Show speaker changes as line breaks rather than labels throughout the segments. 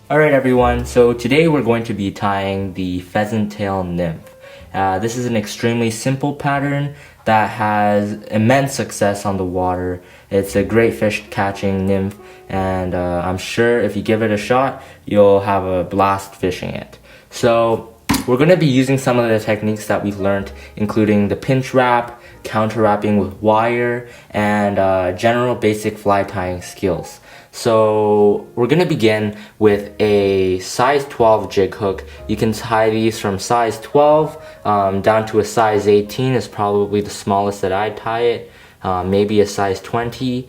Alright everyone, so today we're going to be tying the Pheasant Tail Nymph. This is an extremely simple pattern that has immense success on the water. It's a great fish catching nymph, and I'm sure if you give it a shot, you'll have a blast fishing it. So we're going to be using some of the techniques that we've learned, including the pinch wrap, counter wrapping with wire, and general basic fly tying skills. So we're going to begin with a size 12 jig hook. You can tie these from size 12 down to a size 18 is probably the smallest that I'd tie it. Maybe a size 20.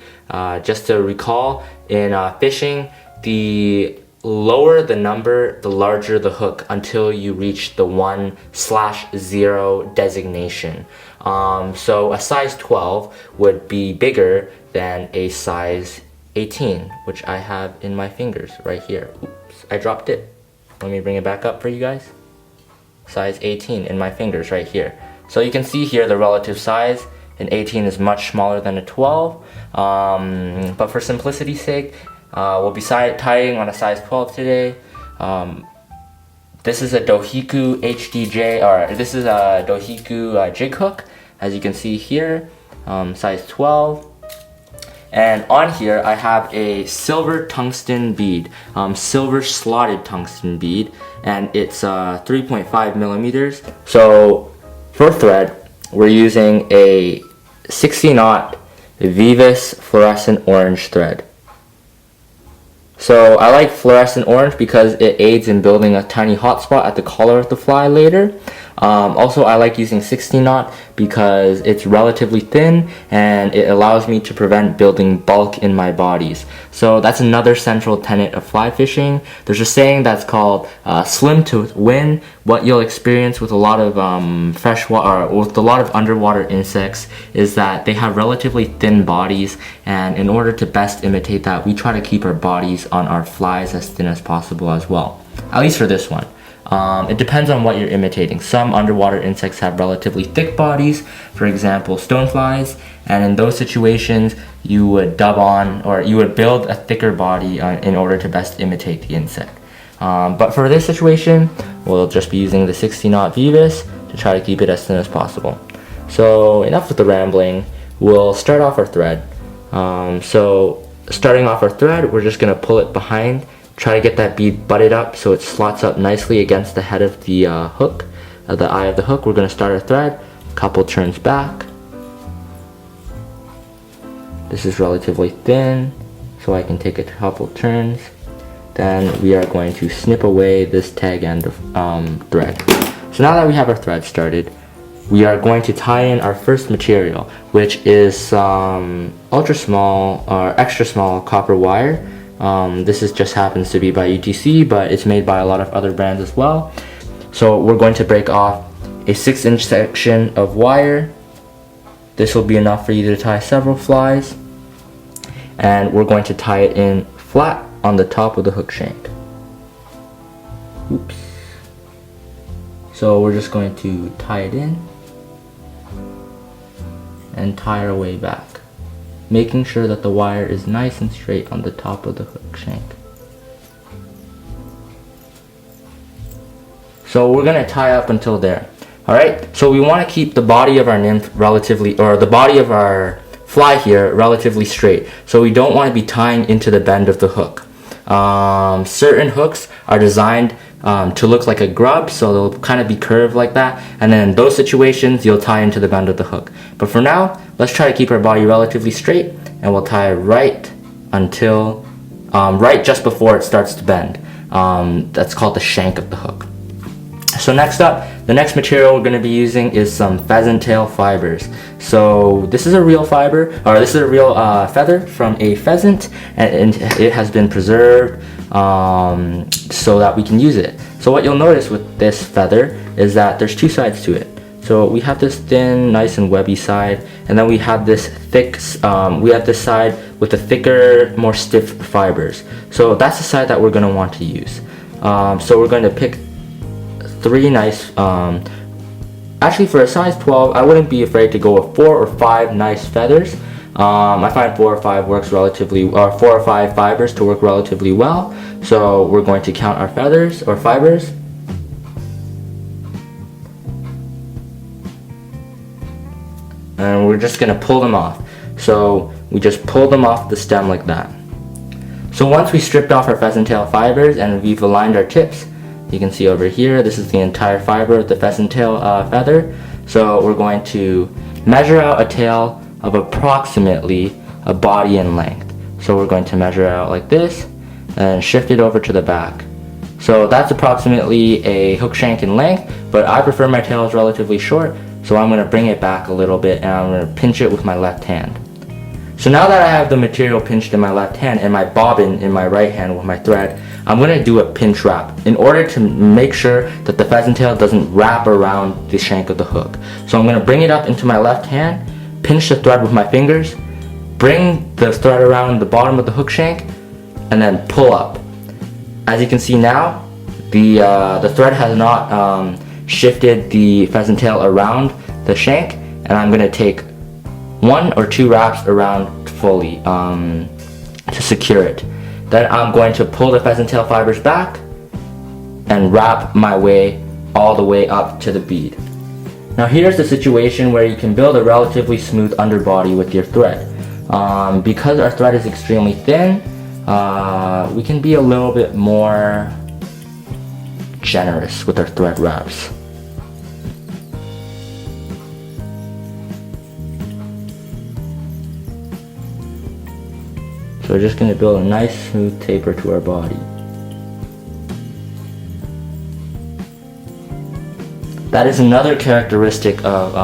Just to recall, in fishing, the lower the number, the larger the hook until you reach the 1/0 designation. So a size 12 would be bigger than a size 18, which I have in my fingers right here. Oops, I dropped it. Let me bring it back up for you guys. Size 18 in my fingers right here. So you can see here the relative size. An 18 is much smaller than a 12. But for simplicity's sake, we'll be tying on a size 12 today. This is a Dohiku HDJ, or this is a Dohiku Jig Hook, as you can see here, size 12. And on here I have a silver tungsten bead, silver slotted tungsten bead, and it's 3.5 millimeters. So for thread, we're using a 60-knot Vivus fluorescent orange thread. So I like fluorescent orange because it aids in building a tiny hotspot at the collar of the fly later. Also, I like using 60-knot because it's relatively thin and it allows me to prevent building bulk in my bodies. So that's another central tenet of fly fishing. There's a saying that's called slim to win. What you'll experience with a lot of freshwater, or with a lot of underwater insects, is that they have relatively thin bodies, and in order to best imitate that, we try to keep our bodies on our flies as thin as possible as well, at least for this one. It depends on what you're imitating. Some underwater insects have relatively thick bodies, for example stoneflies, and in those situations you would dub on, or you would build a thicker body in order to best imitate the insect. But for this situation, we'll just be using the 60-knot Vivus to try to keep it as thin as possible. So enough with the rambling, we'll start off our thread. So starting off our thread, we're just going to pull it behind. Try to get that bead butted up so it slots up nicely against the head of the hook, the eye of the hook. We're going to start our thread, couple turns back. This is relatively thin, so I can take a couple turns. Then we are going to snip away this tag end of thread. So now that we have our thread started, we are going to tie in our first material, which is some ultra small or extra small copper wire. This just happens to be by UTC, but it's made by a lot of other brands as well. So we're going to break off a 6-inch section of wire. This will be enough for you to tie several flies, and we're going to tie it in flat on the top of the hook shank. Oops. So we're just going to tie it in and tie our way back, making sure that the wire is nice and straight on the top of the hook shank. So we're going to tie up until there. Alright, so we want to keep the body of our nymph relatively, or the body of our fly here relatively straight. So we don't want to be tying into the bend of the hook. Certain hooks are designed to look like a grub, so they'll kind of be curved like that, and then in those situations you'll tie into the bend of the hook. But for now, let's try to keep our body relatively straight, and we'll tie right until right just before it starts to bend. That's called the shank of the hook. So next up, the next material we're going to be using is some pheasant tail fibers. So this is a real fiber, or this is a real feather from a pheasant, and it has been preserved so that we can use it. So what you'll notice with this feather is that there's two sides to it. So we have this thin, nice and webby side, and then we have this thick, we have this side with the thicker, more stiff fibers. So that's the side that we're going to want to use. So we're going to pick 3 nice, actually for a size 12, I wouldn't be afraid to go with 4 or 5 nice feathers. I find 4 or 5 works relatively, or 4 or 5 fibers to work relatively well. So we're going to count our feathers or fibers. And we're just going to pull them off. So we just pull them off the stem like that. So once we stripped off our pheasant tail fibers and we've aligned our tips, you can see over here, this is the entire fiber of the pheasant tail feather. So we're going to measure out a tail of approximately a body in length. So we're going to measure out like this and shift it over to the back. So that's approximately a hook shank in length, but I prefer my tails relatively short, so I'm going to bring it back a little bit and I'm going to pinch it with my left hand. So now that I have the material pinched in my left hand and my bobbin in my right hand with my thread, I'm going to do a pinch wrap in order to make sure that the pheasant tail doesn't wrap around the shank of the hook. So I'm going to bring it up into my left hand, pinch the thread with my fingers, bring the thread around the bottom of the hook shank, and then pull up. As you can see now, the thread has not shifted the pheasant tail around the shank, and I'm going to take 1 or 2 wraps around fully to secure it. Then I'm going to pull the pheasant tail fibers back and wrap my way all the way up to the bead. Now here's the situation where you can build a relatively smooth underbody with your thread. Because our thread is extremely thin, we can be a little bit more generous with our thread wraps. So we're just going to build a nice smooth taper to our body. That is another characteristic of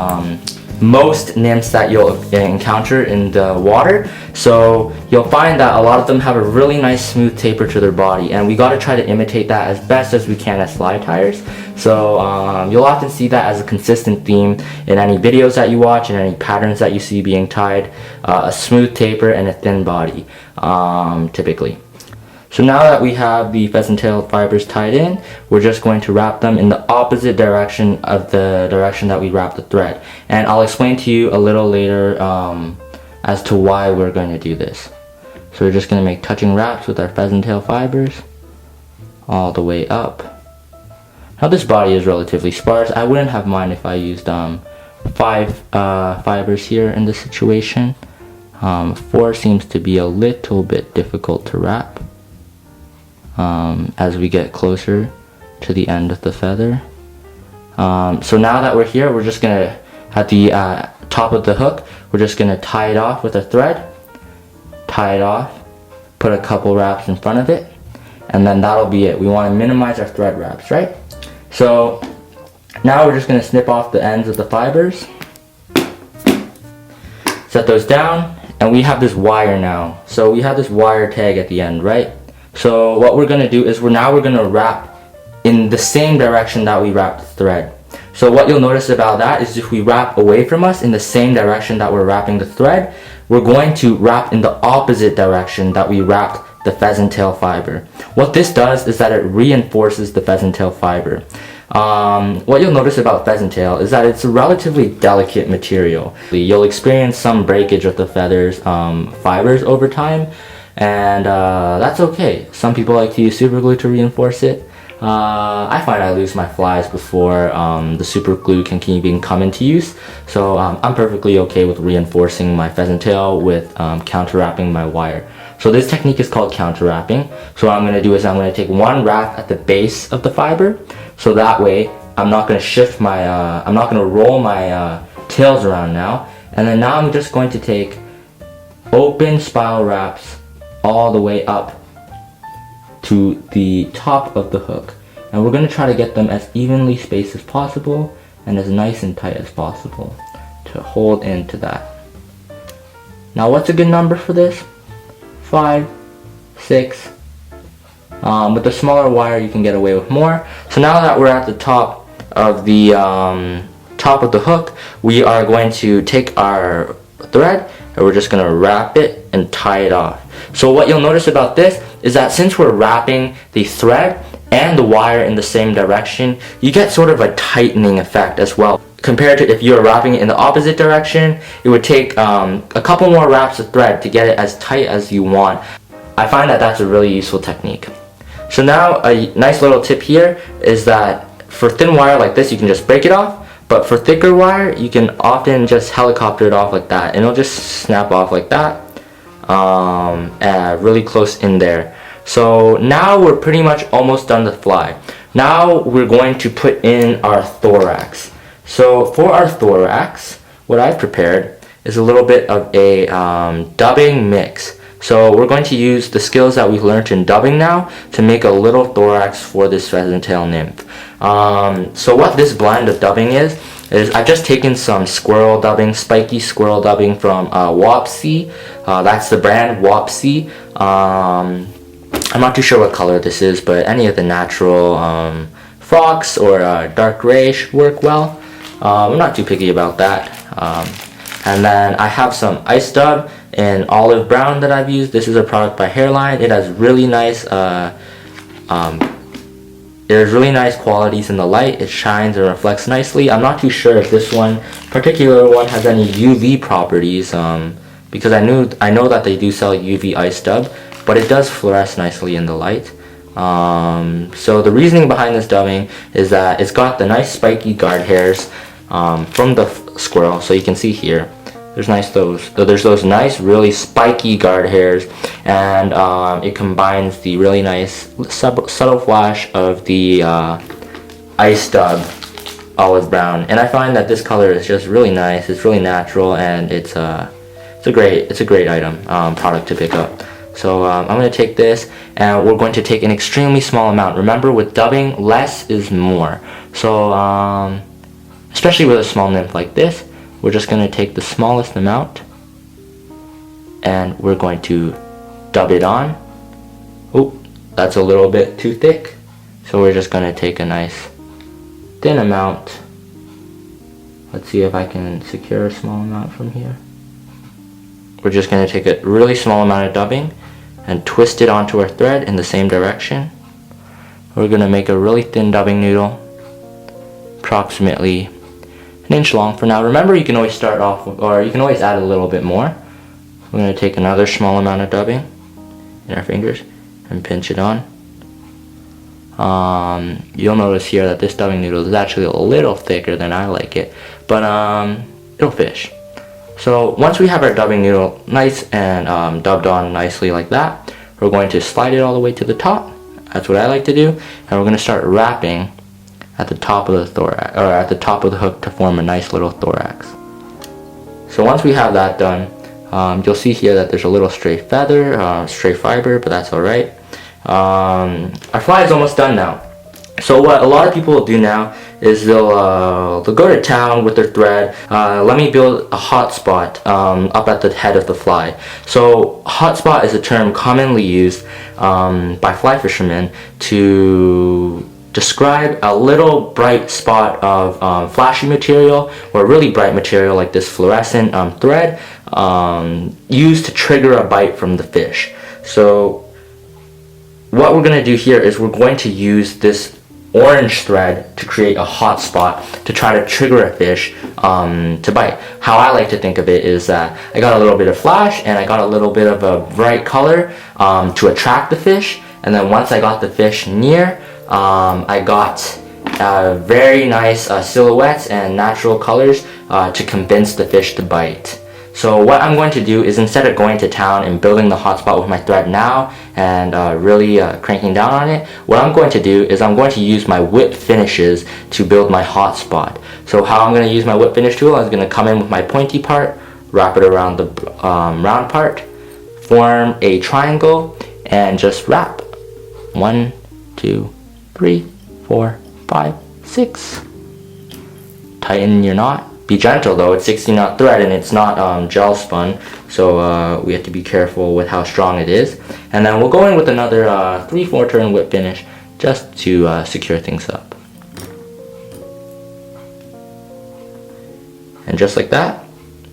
most nymphs that you'll encounter in the water. So you'll find that a lot of them have a really nice smooth taper to their body, and we got to try to imitate that as best as we can as slide tyers. So you'll often see that as a consistent theme in any videos that you watch and any patterns that you see being tied, a smooth taper and a thin body typically. So now that we have the pheasant tail fibers tied in, we're just going to wrap them in the opposite direction of the direction that we wrap the thread. And I'll explain to you a little later as to why we're going to do this. So we're just going to make touching wraps with our pheasant tail fibers all the way up. Now this body is relatively sparse. I wouldn't have mind if I used 5 fibers here in this situation. 4 seems to be a little bit difficult to wrap as we get closer to the end of the feather. So now that we're here, we're just gonna, at the top of the hook, we're just gonna tie it off with a thread, tie it off, put a couple wraps in front of it, and then that'll be it. We want to minimize our thread wraps, right? So now we're just gonna snip off the ends of the fibers, set those down, and we have this wire now. So we have this wire tag at the end, right? So what we're going to do is we're going to wrap in the same direction that we wrapped the thread. So what you'll notice about that is if we wrap away from us in the same direction that we're wrapping the thread, we're going to wrap in the opposite direction that we wrapped the pheasant tail fiber. What this does is that it reinforces the pheasant tail fiber. What you'll notice about pheasant tail is that it's a relatively delicate material. You'll experience some breakage of the feathers fibers over time, and that's okay. Some people like to use super glue to reinforce it. I find I lose my flies before the super glue can even come into use, so I'm perfectly okay with reinforcing my pheasant tail with counter wrapping my wire. So this technique is called counter wrapping. So what I'm going to do is I'm going to take 1 wrap at the base of the fiber, so that way I'm not going to shift my, I'm not going to roll my tails around now. And then now I'm just going to take open spiral wraps all the way up to the top of the hook. And we're going to try to get them as evenly spaced as possible and as nice and tight as possible to hold into that. Now what's a good number for this? 5, 6. With the smaller wire you can get away with more. So now that we're at the top of the hook, we are going to take our thread and we're just going to wrap it and tie it off. So what you'll notice about this is that since we're wrapping the thread and the wire in the same direction, you get sort of a tightening effect as well. compared to if you were wrapping it in the opposite direction, it would take a couple more wraps of thread to get it as tight as you want. I find that that's a really useful technique. So now a nice little tip here is that for thin wire like this, you can just break it off, but for thicker wire, you can often just helicopter it off like that, and it'll just snap off like that, really close in there. So now we're pretty much almost done the fly. Now we're going to put in our thorax. So for our thorax, what I've prepared is a little bit of a dubbing mix. So we're going to use the skills that we've learned in dubbing now to make a little thorax for this pheasant tail nymph. So what this blend of dubbing is I've just taken some squirrel dubbing, spiky squirrel dubbing from Wapsi. That's the brand, Wapsi. I'm not too sure what color this is, but any of the natural fox or dark gray should work well. I'm not too picky about that. And then I have some ice dub in olive brown that I've used. This is a product by Hare. It has really nice there's really nice qualities in the light. It shines and reflects nicely. I'm not too sure if this particular one has any UV properties, because I know that they do sell UV ice dub, but it does fluoresce nicely in the light. So the reasoning behind this dubbing is that it's got the nice spiky guard hairs from the squirrel. So you can see here, there's those nice really spiky guard hairs, and it combines the really nice subtle flash of the ice dub olive brown. And I find that this color is just really nice. It's really natural, and it's a great item, product to pick up. So I'm going to take this, and we're going to take an extremely small amount. Remember, with dubbing, less is more. So especially with a small nymph like this, we're just going to take the smallest amount, and we're going to dub it on. Oh, that's a little bit too thick. So we're just going to take a nice thin amount. Let's see if I can secure a small amount from here. We're just going to take a really small amount of dubbing and twist it onto our thread in the same direction. We're going to make a really thin dubbing noodle, approximately an inch long for now. Remember, you can always start off with, or you can always add a little bit more. We're going to take another small amount of dubbing in our fingers and pinch it on. You'll notice here that this dubbing noodle is actually a little thicker than I like it, but it'll fish. So once we have our dubbing noodle nice and dubbed on nicely like that, we're going to slide it all the way to the top. That's what I like to do, and we're going to start wrapping at the top of the thorax, or at the top of the hook, to form a nice little thorax. So once we have that done, you'll see here that there's a little stray feather, stray fiber, but that's alright. Our fly is almost done now. So what a lot of people will do now is they'll go to town with their thread. Let me build a hotspot up at the head of the fly. So hotspot is a term commonly used by fly fishermen to describe a little bright spot of flashy material, or really bright material like this fluorescent thread, used to trigger a bite from the fish. So what we're going to do here is we're going to use this orange thread to create a hot spot to try to trigger a fish to bite. How I like to think of it is that I got a little bit of flash and I got a little bit of a bright color to attract the fish, and then once I got the fish near, I got very nice silhouettes and natural colors to convince the fish to bite. So what I'm going to do is, instead of going to town and building the hotspot with my thread now and really cranking down on it, what I'm going to do is I'm going to use my whip finishes to build my hotspot. So how I'm going to use my whip finish tool, I'm going to come in with my pointy part, wrap it around the round part, form a triangle, and just wrap. 1, 2, 3, 4, 5, 6. Tighten your knot. Be gentle though, it's 60 knot thread and it's not gel spun, so we have to be careful with how strong it is. And then we'll go in with another 3/4 turn whip finish just to secure things up. And just like that,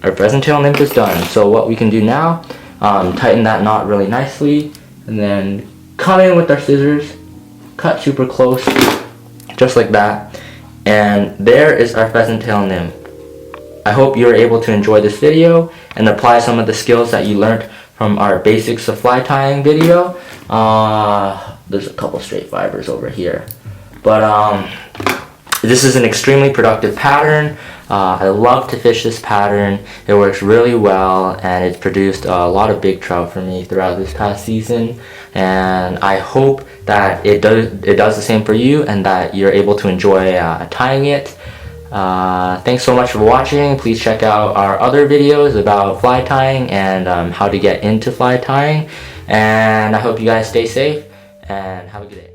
our pheasant tail nymph is done. So what we can do now, tighten that knot really nicely, and then come in with our scissors, cut super close, just like that. And there is our pheasant tail nymph. I hope you were able to enjoy this video and apply some of the skills that you learned from our basics of fly tying video. There's a couple straight fibers over here. But this is an extremely productive pattern. I love to fish this pattern. It works really well, and it's produced a lot of big trout for me throughout this past season. And I hope that it does the same for you, and that you're able to enjoy tying it. Thanks so much for watching. Please check out our other videos about fly tying and how to get into fly tying. And I hope you guys stay safe and have a good day.